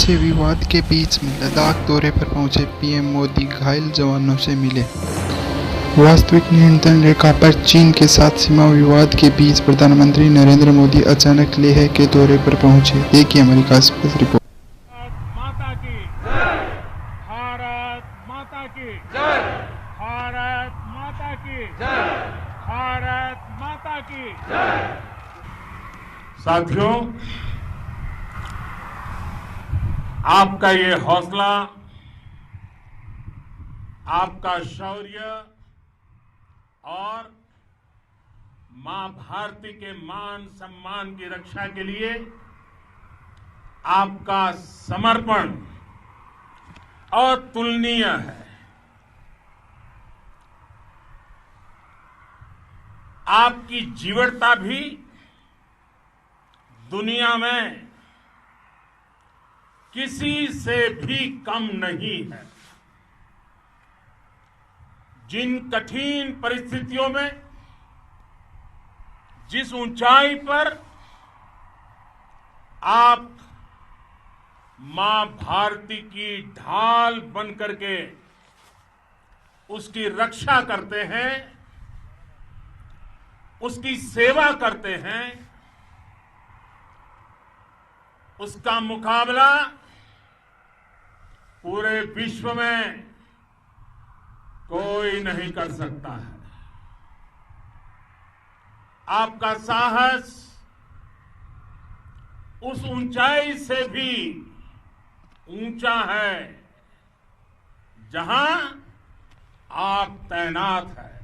से विवाद के बीच लद्दाख दौरे पर पहुंचे पीएम मोदी घायल जवानों से मिले। वास्तविक नियंत्रण रेखा पर चीन के साथ सीमा विवाद के बीच प्रधानमंत्री नरेंद्र मोदी अचानक लेह के दौरे पर पहुंचे। देखिए हमारी खास रिपोर्ट। माता की जय, भारत माता की जय, भारत माता की जय, भारत माता की जय। साथियों, आपका ये हौसला, आपका शौर्य और मां भारती के मान सम्मान की रक्षा के लिए आपका समर्पण अतुलनीय है। आपकी जीवटता भी दुनिया में किसी से भी कम नहीं है। जिन कठिन परिस्थितियों में, जिस ऊंचाई पर आप मां भारती की ढाल बन करके उसकी रक्षा करते हैं, उसकी सेवा करते हैं, उसका मुकाबला पूरे विश्व में कोई नहीं कर सकता है। आपका साहस उस ऊंचाई से भी ऊंचा है जहां आप तैनात हैं।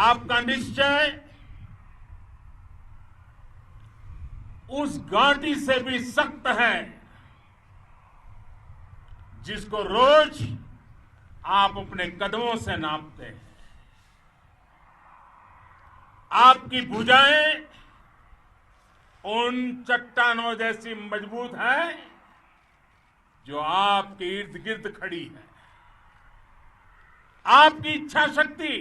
आपका निश्चय उस घाटी से भी सख्त है जिसको रोज आप अपने कदमों से नापते हैं। आपकी भुजाएं उन चट्टानों जैसी मजबूत है जो आपके इर्द गिर्द खड़ी है। आपकी इच्छा शक्ति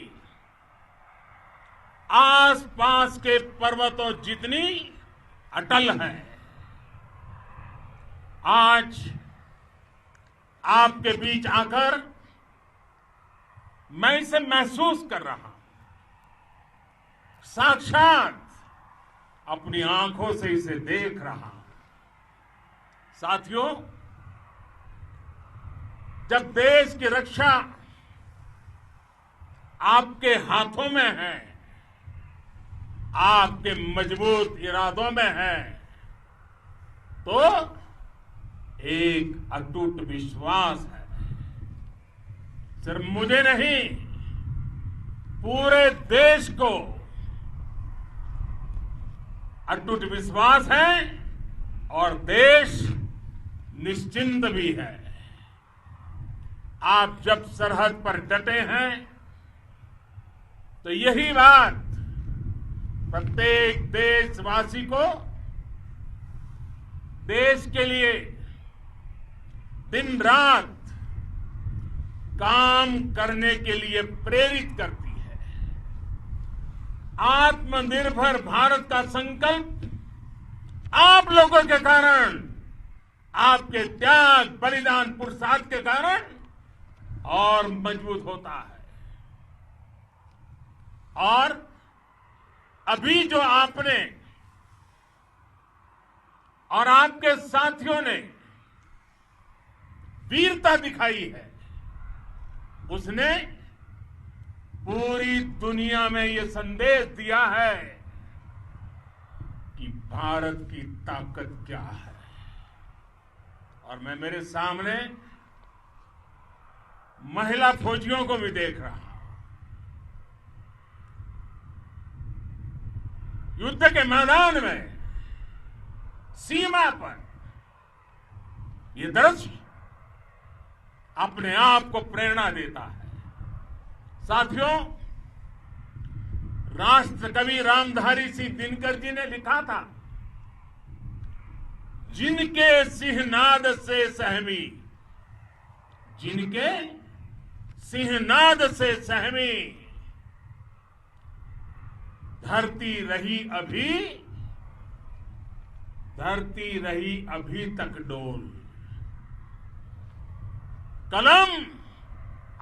आसपास के पर्वतों जितनी अटल है। आज आपके बीच आकर मैं इसे महसूस कर रहा हूं, साक्षात अपनी आंखों से इसे देख रहा हूं। साथियों, जब देश की रक्षा आपके हाथों में है, आपके मजबूत इरादों में है, तो एक अटूट विश्वास है। सिर्फ मुझे नहीं, पूरे देश को अटूट विश्वास है और देश निश्चिंत भी है। आप जब सरहद पर डटे हैं तो यही बात प्रत्येक देशवासी को देश के लिए दिन रात काम करने के लिए प्रेरित करती है। आत्मनिर्भर भारत का संकल्प आप लोगों के कारण, आपके त्याग, बलिदान, पुरुषार्थ के कारण और मजबूत होता है। और अभी जो आपने और आपके साथियों ने वीरता दिखाई है, उसने पूरी दुनिया में यह संदेश दिया है कि भारत की ताकत क्या है। और मैं मेरे सामने महिला फौजियों को भी देख रहा हूं। युद्ध के मैदान में, सीमा पर यह दृश्य अपने आप को प्रेरणा देता है। साथियों, राष्ट्रकवि रामधारी सिंह दिनकर जी ने लिखा था, जिनके सिंहनाद से सहमी, जिनके सिंहनाद से सहमी धरती रही अभी धरती रही अभी तक डोल। कलम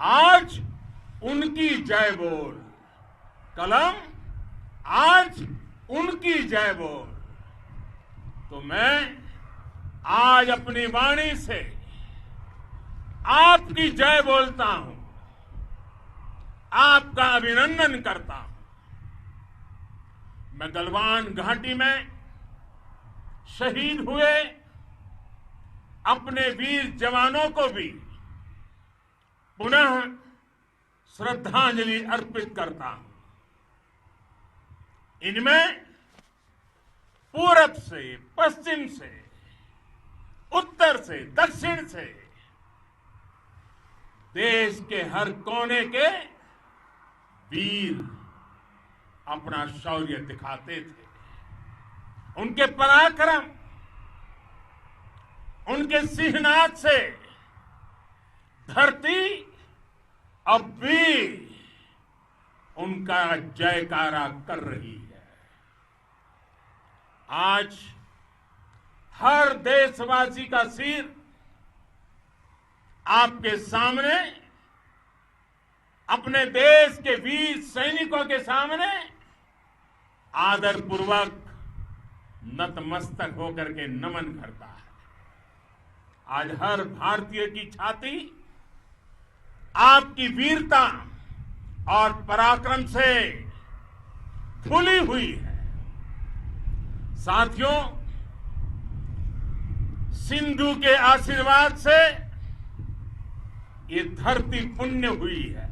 आज उनकी जय बोल, कलम आज उनकी जय बोल। तो मैं आज अपनी वाणी से आपकी जय बोलता हूं, आपका अभिनंदन करता हूं। मैं गलवान घाटी में शहीद हुए अपने वीर जवानों को भी पुनः श्रद्धांजलि अर्पित करता हूं। इनमें पूरब से, पश्चिम से, उत्तर से, दक्षिण से देश के हर कोने के वीर अपना शौर्य दिखाते थे। उनके पराक्रम, उनके सिंहनाद से धरती अब भी उनका जयकारा कर रही है। आज हर देशवासी का सिर आपके सामने, अपने देश के वीर सैनिकों के सामने आदरपूर्वक नतमस्तक होकर के नमन करता है। आज हर भारतीय की छाती आपकी वीरता और पराक्रम से फूली हुई है। साथियों, सिंधु के आशीर्वाद से ये धरती पुण्य हुई है।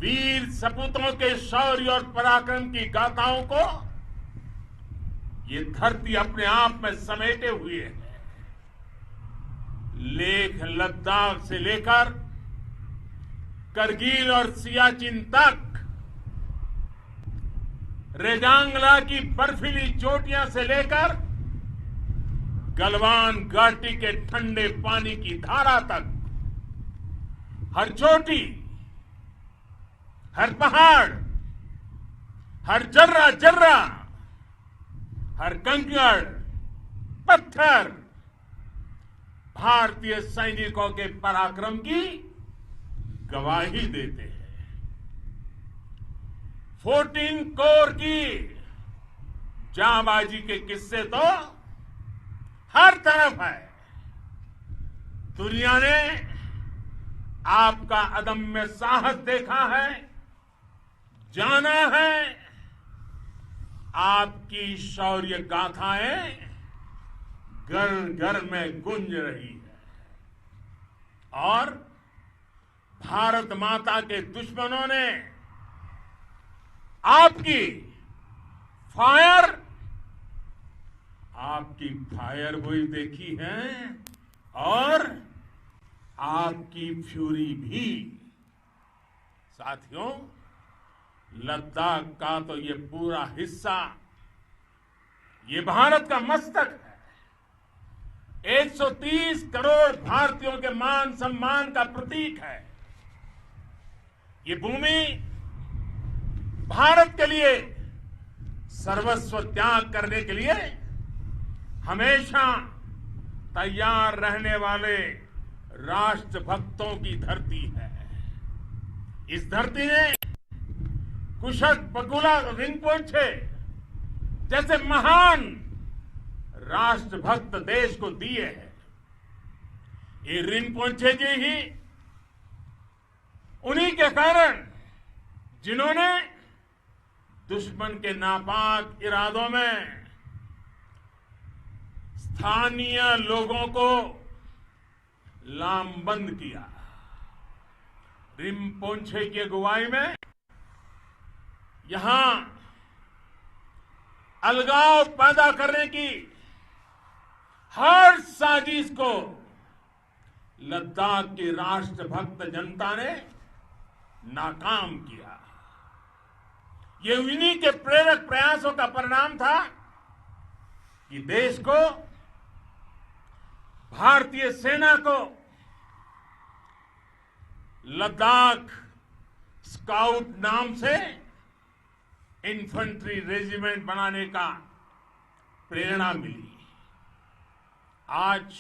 वीर सपूतों के शौर्य और पराक्रम की गाथाओं को ये धरती अपने आप में समेटे हुए है। लेह लद्दाख से लेकर करगिल और सियाचिन तक, रेजांगला की बर्फीली चोटियां से लेकर गलवान घाटी के ठंडे पानी की धारा तक, हर चोटी, हर पहाड़, हर जर्रा जर्रा, हर कंकड़, पत्थर भारतीय सैनिकों के पराक्रम की गवाही देते हैं। 14 कोर की जांबाजी के किस्से तो हर तरफ है। दुनिया ने आपका अदम्य साहस देखा है, जाना है। आपकी शौर्य गाथाएं घर घर में गूंज रही है और भारत माता के दुश्मनों ने आपकी फायर हुई देखी है और आपकी फ्यूरी भी। साथियों, लद्दाख का तो ये पूरा हिस्सा ये भारत का मस्तक है। 130 करोड़ भारतीयों के मान सम्मान का प्रतीक है। ये भूमि भारत के लिए सर्वस्व त्याग करने के लिए हमेशा तैयार रहने वाले राष्ट्रभक्तों की धरती है। इस धरती ने कुशक बकुला रिंपोचे जैसे महान राष्ट्रभक्त देश को दिए हैं। ये रिंपोचे जी ही उन्हीं के कारण जिन्होंने दुश्मन के नापाक इरादों में स्थानीय लोगों को लामबंद किया। रिम्पोंछे की अगुवाई में यहां अलगाव पैदा करने की हर साजिश को लद्दाख की राष्ट्रभक्त जनता ने नाकाम किया। ये उन्हीं के प्रेरक प्रयासों का परिणाम था कि देश को, भारतीय सेना को लद्दाख स्काउट नाम से इन्फेंट्री रेजिमेंट बनाने का प्रेरणा मिली। आज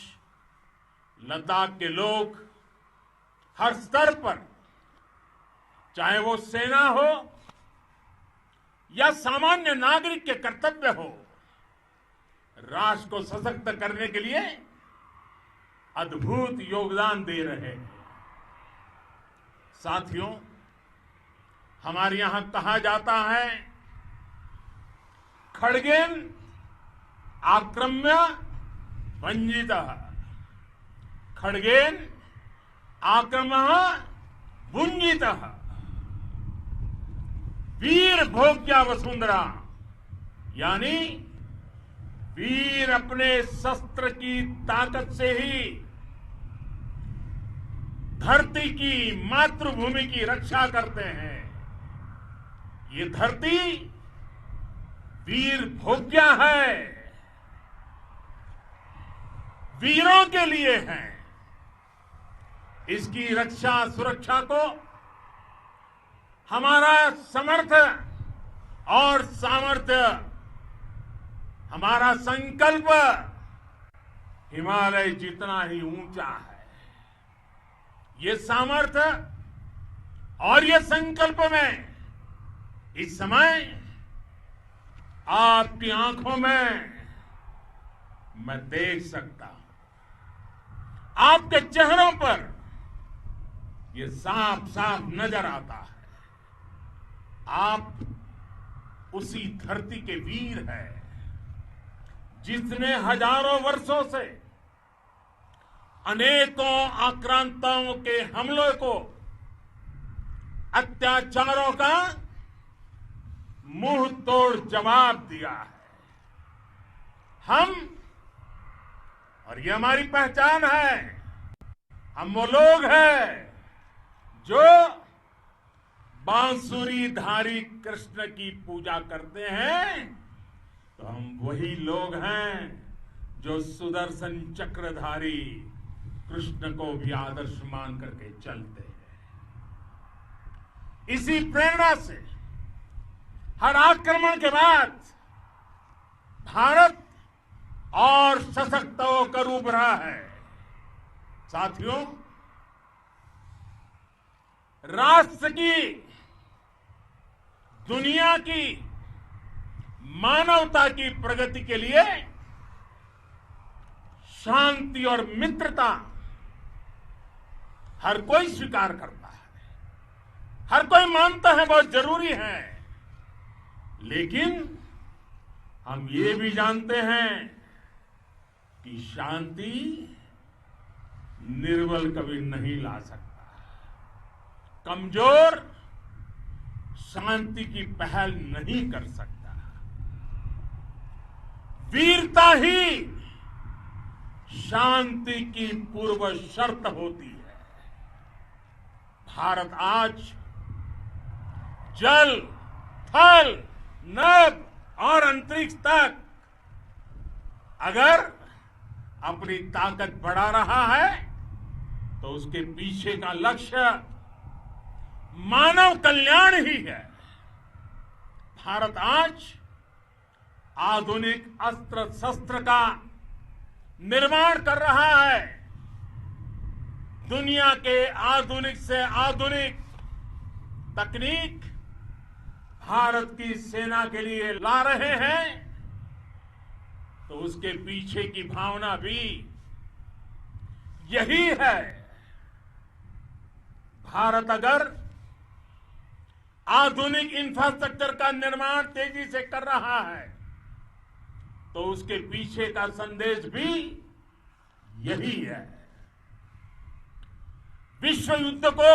लद्दाख के लोग हर स्तर पर, चाहे वो सेना हो या सामान्य नागरिक के कर्तव्य हो, राष्ट्र को सशक्त करने के लिए अद्भुत योगदान दे रहे हैं। साथियों, हमारे यहां कहा जाता है, खड्गेन आक्रम्य भंजितः, खड्गेन आक्रम्य भुंजितः, वीर भोग्या वसुंधरा, यानी वीर अपने शस्त्र की ताकत से ही धरती की, मातृभूमि की रक्षा करते हैं। ये धरती वीर भोग्या है, वीरों के लिए है। इसकी रक्षा सुरक्षा को हमारा समर्थ और सामर्थ्य, हमारा संकल्प हिमालय जितना ही ऊंचा है। ये सामर्थ्य और ये संकल्प में इस समय आपकी आंखों में मैं देख सकता हूं, आपके चेहरों पर ये साफ साफ नजर आता है। आप उसी धरती के वीर हैं जिसने हजारों वर्षों से अनेकों आक्रांताओं के हमलों को, अत्याचारों का मुंह तोड़ जवाब दिया है। हम, और ये हमारी पहचान है, हम वो लोग हैं जो बांसुरीधारी कृष्ण की पूजा करते हैं, तो हम वही लोग हैं जो सुदर्शन चक्रधारी कृष्ण को भी आदर्श मान करके चलते हैं। इसी प्रेरणा से हर आक्रमण के बाद भारत और सशक्त होकर उभरा है। साथियों, राष्ट्र की, दुनिया की, मानवता की प्रगति के लिए शांति और मित्रता हर कोई स्वीकार करता है, हर कोई मानता है बहुत जरूरी है। लेकिन हम ये भी जानते हैं कि शांति निर्बल कभी नहीं ला सकता। कमजोर शांति की पहल नहीं कर सकता। वीरता ही शांति की पूर्व शर्त होती है। भारत आज जल, थल, नभ और अंतरिक्ष तक अगर अपनी ताकत बढ़ा रहा है तो उसके पीछे का लक्ष्य मानव कल्याण ही है। भारत आज आधुनिक अस्त्र शस्त्र का निर्माण कर रहा है। दुनिया के आधुनिक से आधुनिक तकनीक भारत की सेना के लिए ला रहे हैं, तो उसके पीछे की भावना भी यही है। भारत अगर आधुनिक इंफ्रास्ट्रक्चर का निर्माण तेजी से कर रहा है तो उसके पीछे का संदेश भी यही है। विश्व युद्ध को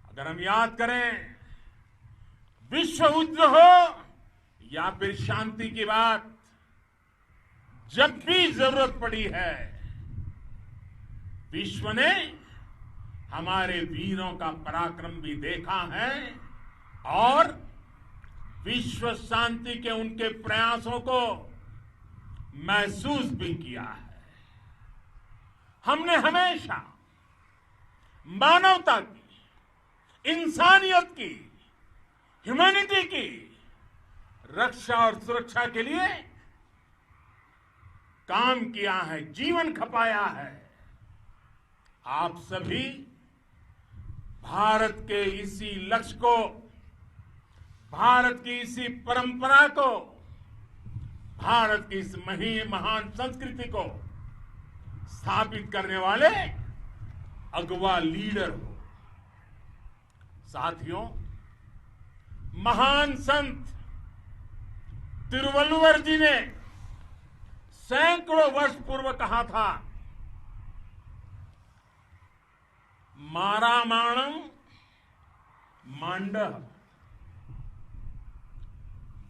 अगर हम याद करें, विश्व युद्ध हो या फिर शांति की बात, जब भी जरूरत पड़ी है, विश्व ने हमारे वीरों का पराक्रम भी देखा है और विश्व शांति के उनके प्रयासों को महसूस भी किया है। हमने हमेशा मानवता की, इंसानियत की, ह्यूमैनिटी की रक्षा और सुरक्षा के लिए काम किया है, जीवन खपाया है। आप सभी भारत के इसी लक्ष्य को, भारत की इसी परंपरा को, भारत की इस महान संस्कृति को स्थापित करने वाले अगवा लीडर हो। साथियों, महान संत तिरुवल्लुवर जी ने सैकड़ों वर्ष पूर्व कहा था, मारामाणम मांडह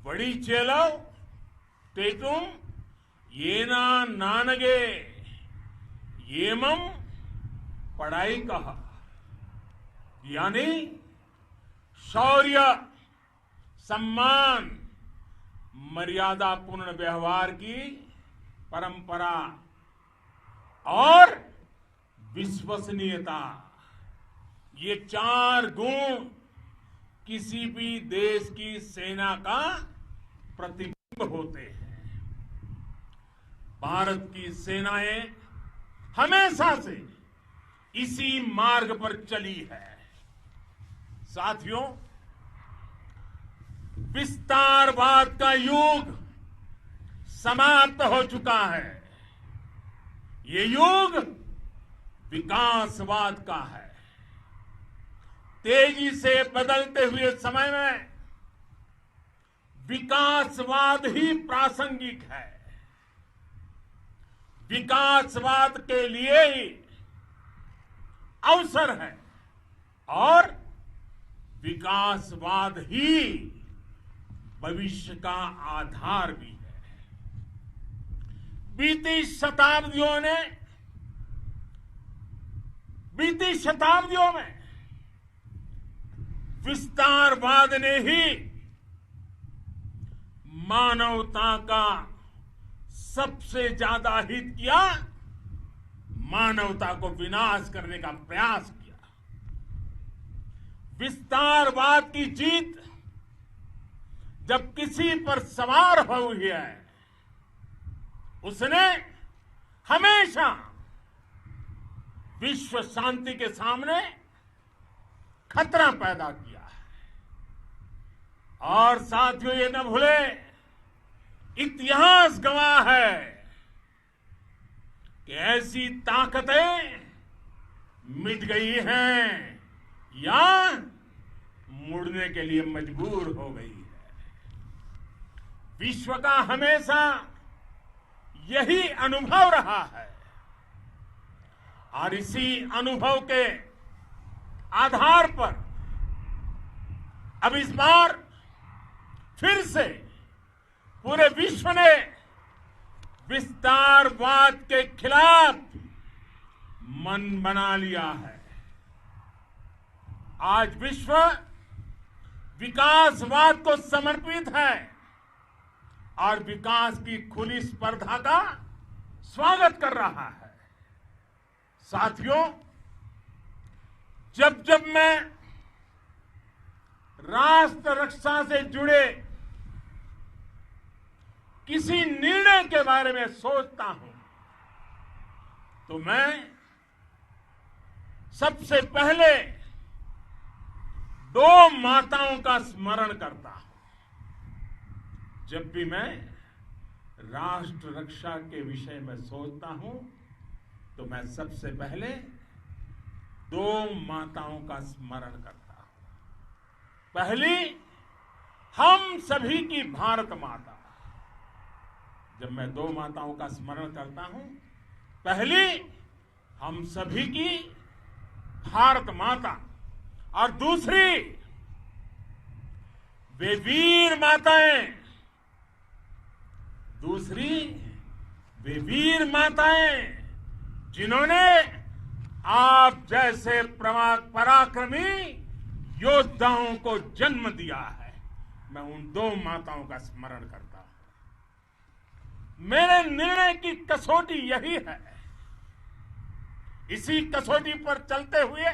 वड़ी चेलव तेतुम येना नानगे येमम पढ़ाई कहा। यानी शौर्य, सम्मान, मर्यादा पूर्ण व्यवहार की परंपरा और विश्वसनीयता, ये 4 गुण किसी भी देश की सेना का प्रतिबिंब होते हैं। भारत की सेनाएं हमेशा से इसी मार्ग पर चली है। साथियों, विस्तारवाद का युग समाप्त हो चुका है। ये युग विकासवाद का है। तेजी से बदलते हुए समय में विकासवाद ही प्रासंगिक है। विकासवाद के लिए ही अवसर है और विकासवाद ही भविष्य का आधार भी है। बीती शताब्दियों में विस्तारवाद ने ही मानवता का सबसे ज्यादा हित किया, मानवता को विनाश करने का प्रयास किया। विस्तारवाद की जीत जब किसी पर सवार हुई है, उसने हमेशा विश्व शांति के सामने खतरा पैदा किया है। और साथियों, ये न भूले, इतिहास गवाह है कि ऐसी ताकतें मिट गई हैं या मुड़ने के लिए मजबूर हो गई है। विश्व का हमेशा यही अनुभव रहा है और इसी अनुभव के आधार पर अब इस बार फिर से पूरे विश्व ने विस्तारवाद के खिलाफ मन बना लिया है। आज विश्व विकासवाद को समर्पित है और विकास की खुली स्पर्धा का स्वागत कर रहा है। साथियों, जब जब मैं राष्ट्र रक्षा से जुड़े किसी निर्णय के बारे में सोचता हूं तो मैं सबसे पहले 2 माताओं का स्मरण करता हूं। जब भी मैं राष्ट्र रक्षा के विषय में सोचता हूं तो मैं सबसे पहले 2 माताओं का स्मरण करता हूं। पहली, हम सभी की भारत माता। जब मैं 2 माताओं का स्मरण करता हूं, पहली हम सभी की भारत माता और दूसरी वे वीर माताएं, जिन्होंने आप जैसे पराक्रमी योद्धाओं को जन्म दिया है। मैं उन 2 माताओं का स्मरण करता हूं। मेरे निर्णय की कसौटी यही है। इसी कसौटी पर चलते हुए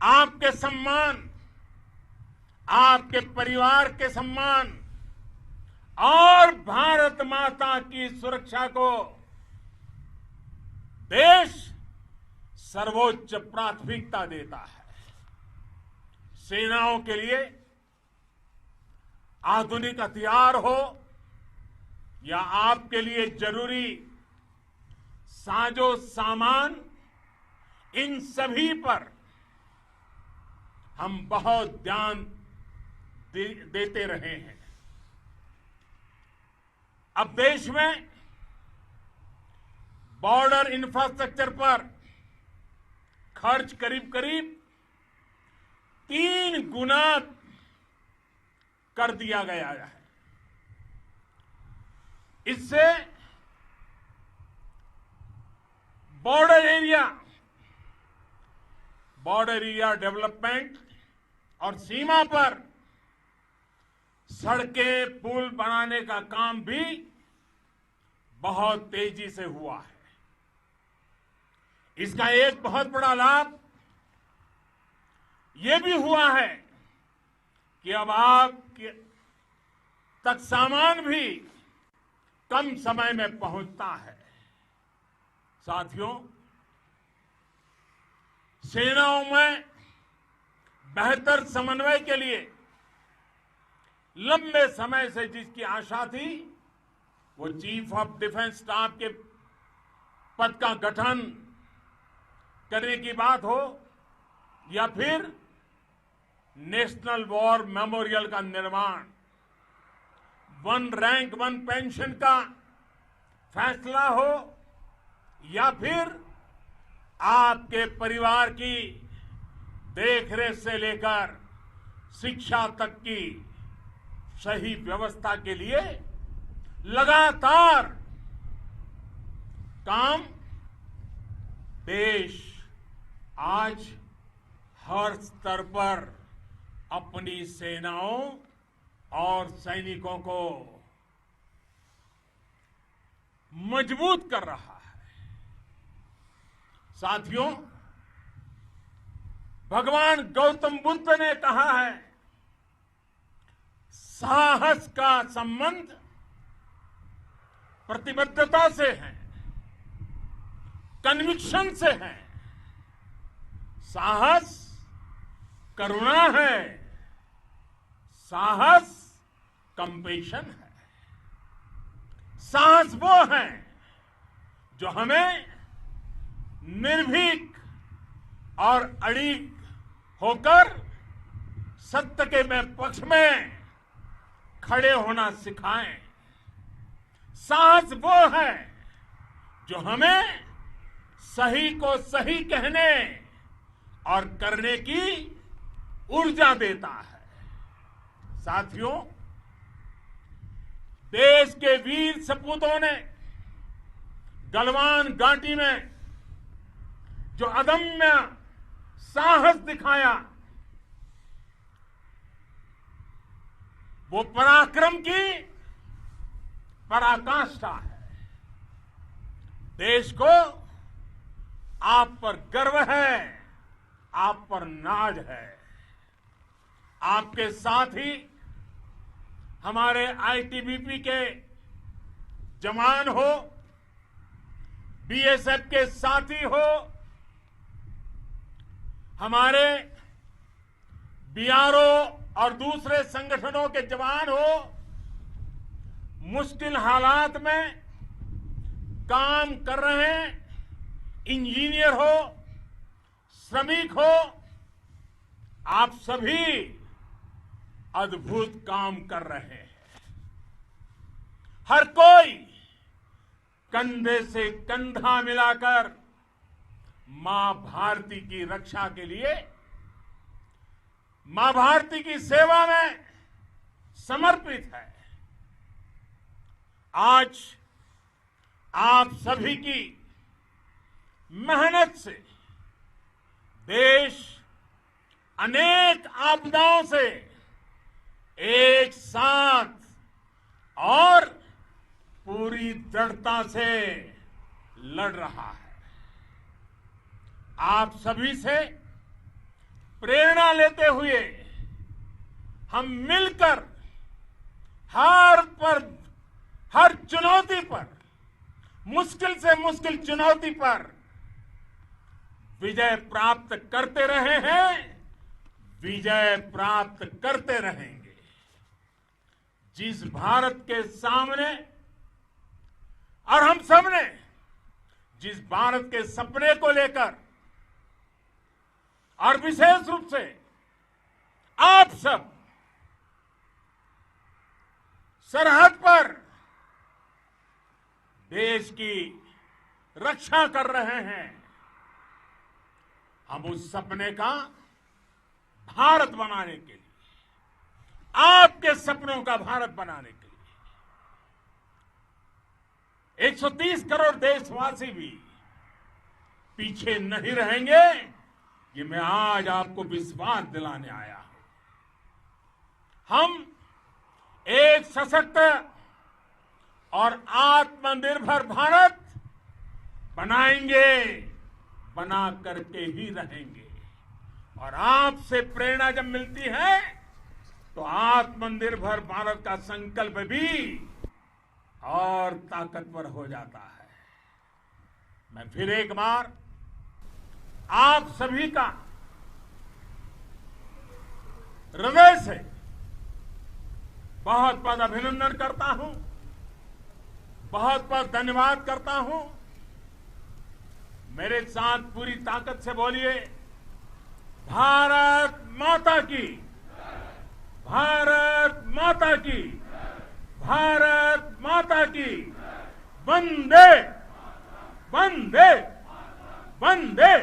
आपके सम्मान, आपके परिवार के सम्मान और भारत माता की सुरक्षा को देश सर्वोच्च प्राथमिकता देता है। सेनाओं के लिए आधुनिक हथियार हो या आपके लिए जरूरी साजो सामान, इन सभी पर हम बहुत ध्यान देते रहे हैं। अब देश में बॉर्डर इंफ्रास्ट्रक्चर पर खर्च करीब करीब 3 गुना कर दिया गया है। इससे बॉर्डर एरिया डेवलपमेंट और सीमा पर सड़कें पुल बनाने का काम भी बहुत तेजी से हुआ है। इसका एक बहुत बड़ा लाभ यह भी हुआ है कि अब आप तक सामान भी कम समय में पहुंचता है। साथियों, सेनाओं में बेहतर समन्वय के लिए लंबे समय से जिसकी आशा थी, वो चीफ ऑफ डिफेंस स्टाफ के पद का गठन करने की बात हो या फिर नेशनल वॉर मेमोरियल का निर्माण, 1 रैंक 1 पेंशन का फैसला हो या फिर आपके परिवार की देखरेख से लेकर शिक्षा तक की सही व्यवस्था के लिए लगातार काम देश आज हर स्तर पर अपनी सेनाओं और सैनिकों को मजबूत कर रहा है। साथियों, भगवान गौतम बुद्ध ने कहा है, साहस का संबंध प्रतिबद्धता से है, कन्विक्शन से है। साहस करुणा है, साहस कंपेशन है। साहस वो है जो हमें निर्भीक और अड़िग होकर सत्य के पक्ष में खड़े होना सिखाएं। साहस वो है जो हमें सही को सही कहने और करने की ऊर्जा देता है। साथियों, देश के वीर सपूतों ने गलवान घाटी में जो अदम्य साहस दिखाया, वो पराक्रम की पराकाष्ठा है। देश को आप पर गर्व है, आप पर नाज है। आपके साथ ही हमारे आईटीबीपी के जवान हो, बीएसएफ के साथी हो, हमारे बीआरओ और दूसरे संगठनों के जवान हो, मुश्किल हालात में काम कर रहे इंजीनियर हो, श्रमिक हो, आप सभी अद्भुत काम कर रहे हैं। हर कोई कंधे से कंधा मिलाकर मां भारती की रक्षा के लिए, मां भारती की सेवा में समर्पित है। आज आप सभी की मेहनत से देश अनेक आपदाओं से एक साथ और पूरी दृढ़ता से लड़ रहा है। आप सभी से प्रेरणा लेते हुए हम मिलकर हर चुनौती पर, मुश्किल से मुश्किल चुनौती पर विजय प्राप्त करते रहे हैं, विजय प्राप्त करते रहेंगे। जिस भारत के सामने और हम सबने जिस भारत के सपने को लेकर और विशेष रूप से आप सब सरहद पर देश की रक्षा कर रहे हैं, हम उस सपने का भारत बनाने के लिए, आपके सपनों का भारत बनाने के लिए 130 करोड़ देशवासी भी पीछे नहीं रहेंगे, ये मैं आज आपको विश्वास दिलाने आया हूं। हम एक सशक्त और आत्मनिर्भर भारत बनाएंगे, बना करके ही रहेंगे। और आपसे प्रेरणा जब मिलती है तो आत्मनिर्भर भारत का संकल्प भी और ताकतवर हो जाता है। मैं फिर एक बार आप सभी का हृदय से बहुत बहुत अभिनंदन करता हूं, बहुत बहुत धन्यवाद करता हूं। मेरे साथ पूरी ताकत से बोलिए, भारत माता की, भारत माता की, भारत माता की, वंदे वंदे वंदे।